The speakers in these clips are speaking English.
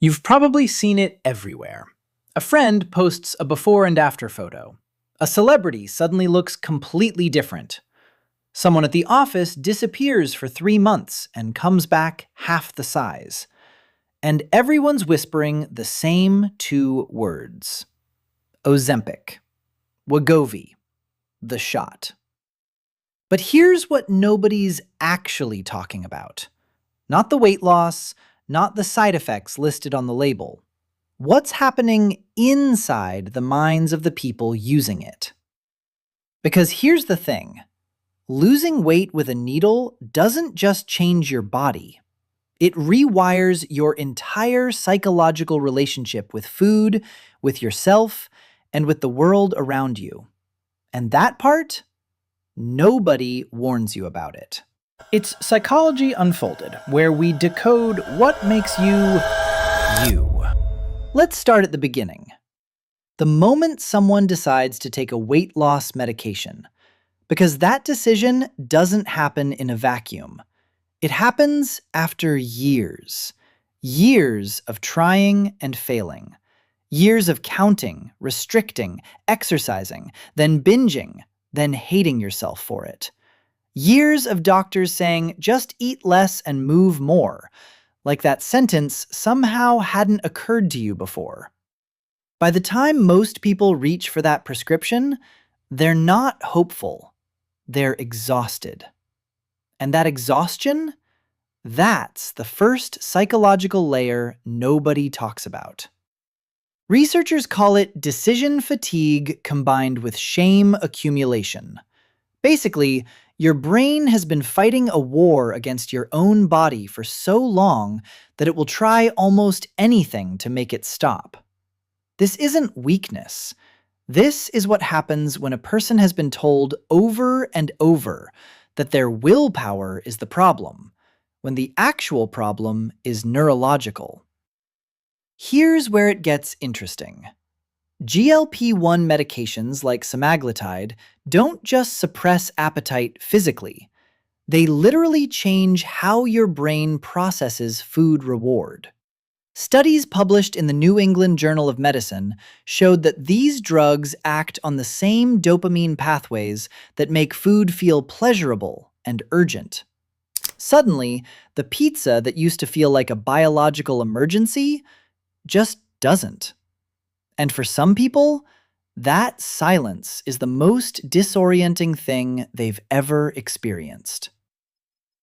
You've probably seen it everywhere. A friend posts a before and after photo. A celebrity suddenly looks completely different. Someone at the office disappears for 3 months and comes back half the size. And everyone's whispering the same two words. Ozempic. Wegovy. The shot. But here's what nobody's actually talking about. Not the weight loss, not the side effects listed on the label. What's happening inside the minds of the people using it? Because here's the thing. Losing weight with a needle doesn't just change your body. It rewires your entire psychological relationship with food, with yourself, and with the world around you. And that part, nobody warns you about it. It's Psychology Unfolded, where we decode what makes you, you. Let's start at the beginning. The moment someone decides to take a weight loss medication, because that decision doesn't happen in a vacuum. It happens after years. Years of trying and failing. Years of counting, restricting, exercising, then binging, then hating yourself for it. Years of doctors saying, just eat less and move more, like that sentence somehow hadn't occurred to you before. By the time most people reach for that prescription, they're not hopeful. They're exhausted. And that exhaustion, that's the first psychological layer nobody talks about. Researchers call it decision fatigue combined with shame accumulation. Basically, your brain has been fighting a war against your own body for so long that it will try almost anything to make it stop. This isn't weakness. This is what happens when a person has been told over and over that their willpower is the problem, when the actual problem is neurological. Here's where it gets interesting. GLP-1 medications like semaglutide don't just suppress appetite physically. They literally change how your brain processes food reward. Studies published in the New England Journal of Medicine showed that these drugs act on the same dopamine pathways that make food feel pleasurable and urgent. Suddenly, the pizza that used to feel like a biological emergency just doesn't. And for some people, that silence is the most disorienting thing they've ever experienced.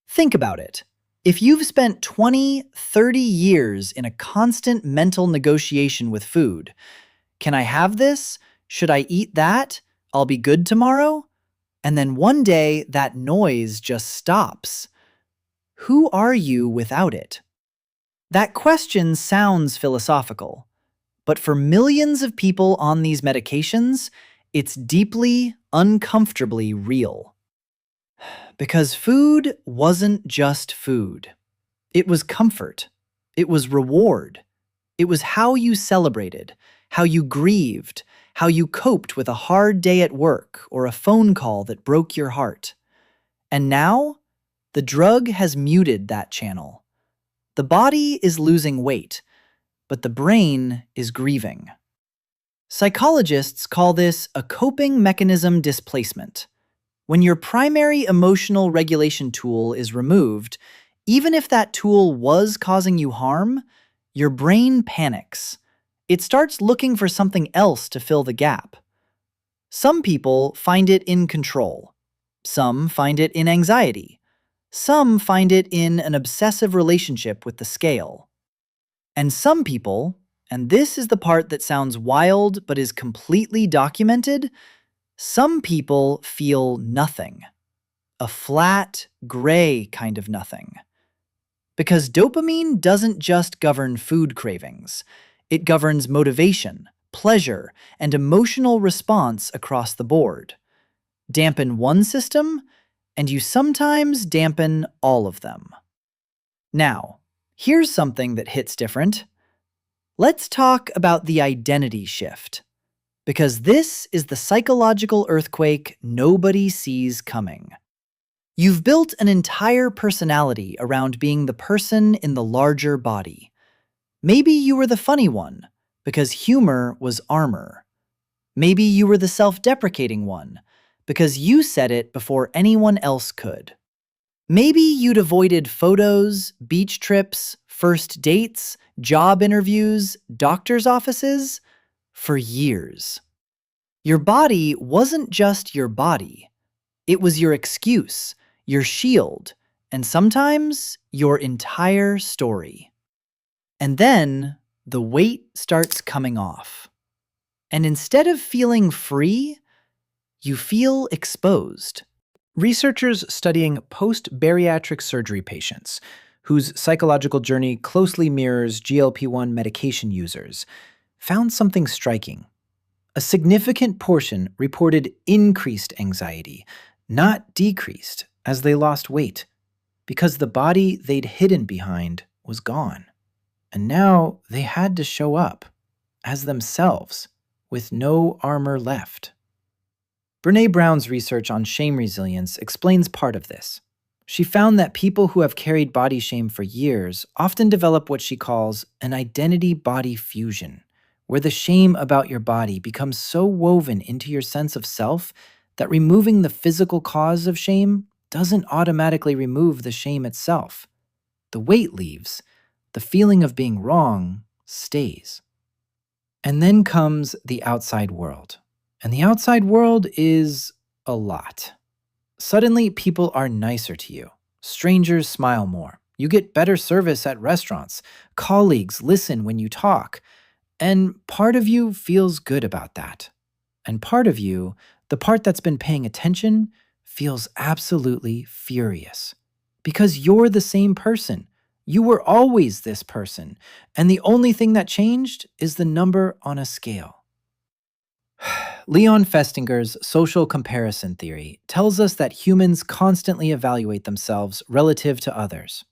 Think about it. If you've spent 20, 30 years in a constant mental negotiation with food, can I have this? Should I eat that? I'll be good tomorrow? And then one day that noise just stops. Who are you without it? That question sounds philosophical, but for millions of people on these medications, it's deeply, uncomfortably real. Because food wasn't just food. It was comfort. It was reward. It was how you celebrated, how you grieved, how you coped with a hard day at work or a phone call that broke your heart. And now, the drug has muted that channel. The body is losing weight, but the brain is grieving. Psychologists call this a coping mechanism displacement. When your primary emotional regulation tool is removed, even if that tool was causing you harm, your brain panics. It starts looking for something else to fill the gap. Some people find it in control. Some find it in anxiety. Some find it in an obsessive relationship with the scale. And some people, and this is the part that sounds wild but is completely documented, some people feel nothing. A flat, gray kind of nothing. Because dopamine doesn't just govern food cravings. It governs motivation, pleasure, and emotional response across the board. Dampen one system, and you sometimes dampen all of them. Now, here's something that hits different. Let's talk about the identity shift. Because this is the psychological earthquake nobody sees coming. You've built an entire personality around being the person in the larger body. Maybe you were the funny one, because humor was armor. Maybe you were the self-deprecating one, because you said it before anyone else could. Maybe you'd avoided photos, beach trips, first dates, job interviews, doctor's offices for years. Your body wasn't just your body. It was your excuse, your shield, and sometimes your entire story. And then the weight starts coming off. And instead of feeling free, you feel exposed. Researchers studying post-bariatric surgery patients, whose psychological journey closely mirrors GLP-1 medication users, found something striking. A significant portion reported increased anxiety, not decreased, as they lost weight, because the body they'd hidden behind was gone. And now they had to show up as themselves, with no armor left. Brené Brown's research on shame resilience explains part of this. She found that people who have carried body shame for years often develop what she calls an identity-body fusion, where the shame about your body becomes so woven into your sense of self that removing the physical cause of shame doesn't automatically remove the shame itself. The weight leaves, the feeling of being wrong stays. And then comes the outside world. And the outside world is a lot. Suddenly, people are nicer to you. Strangers smile more. You get better service at restaurants. Colleagues listen when you talk. And part of you feels good about that. And part of you, the part that's been paying attention, feels absolutely furious. Because you're the same person. You were always this person. And the only thing that changed is the number on a scale. Leon Festinger's social comparison theory tells us that humans constantly evaluate themselves relative to others.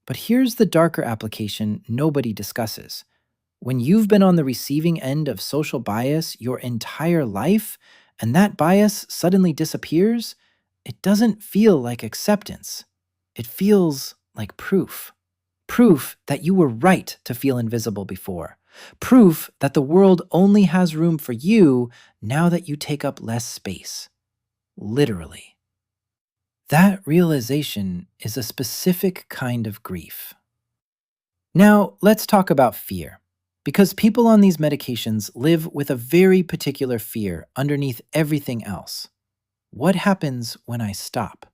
But here's the darker application nobody discusses. When you've been on the receiving end of social bias your entire life, and that bias suddenly disappears, it doesn't feel like acceptance. It feels like proof. Proof that you were right to feel invisible before. Proof that the world only has room for you now that you take up less space. Literally. That realization is a specific kind of grief. Now, let's talk about fear. Because people on these medications live with a very particular fear underneath everything else. What happens when I stop?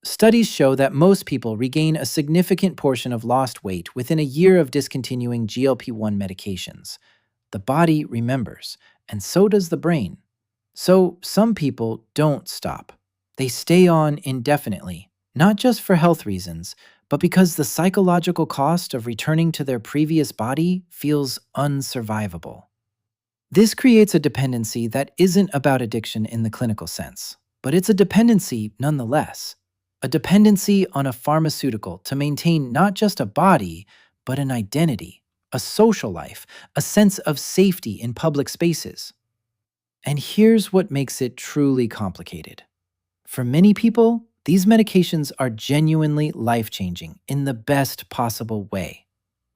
Studies show that most people regain a significant portion of lost weight within a year of discontinuing GLP-1 medications. The body remembers, and so does the brain. So some people don't stop. They stay on indefinitely, not just for health reasons, but because the psychological cost of returning to their previous body feels unsurvivable. This creates a dependency that isn't about addiction in the clinical sense, but it's a dependency nonetheless. A dependency on a pharmaceutical to maintain not just a body, but an identity, a social life, a sense of safety in public spaces. And here's what makes it truly complicated. For many people, these medications are genuinely life-changing in the best possible way.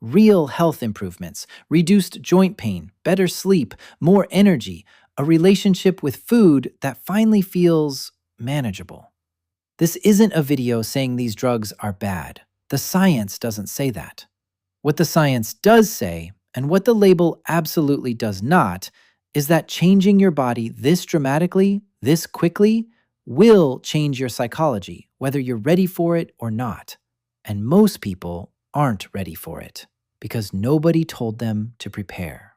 Real health improvements, reduced joint pain, better sleep, more energy, a relationship with food that finally feels manageable. This isn't a video saying these drugs are bad. The science doesn't say that. What the science does say, and what the label absolutely does not, is that changing your body this dramatically, this quickly, will change your psychology, whether you're ready for it or not. And most people aren't ready for it, because nobody told them to prepare.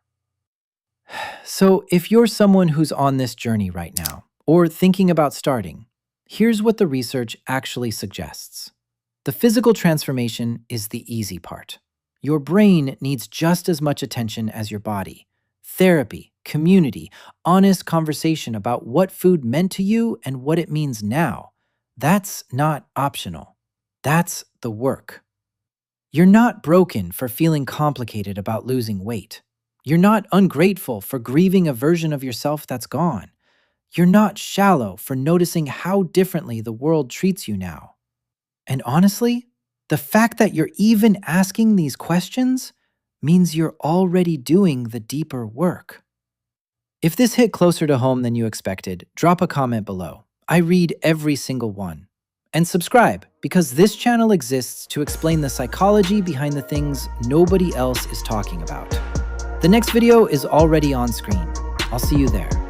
So if you're someone who's on this journey right now, or thinking about starting, here's what the research actually suggests. The physical transformation is the easy part. Your brain needs just as much attention as your body. Therapy, community, honest conversation about what food meant to you and what it means now. That's not optional. That's the work. You're not broken for feeling complicated about losing weight. You're not ungrateful for grieving a version of yourself that's gone. You're not shallow for noticing how differently the world treats you now. And honestly, the fact that you're even asking these questions means you're already doing the deeper work. If this hit closer to home than you expected, drop a comment below. I read every single one. And subscribe, because this channel exists to explain the psychology behind the things nobody else is talking about. The next video is already on screen. I'll see you there.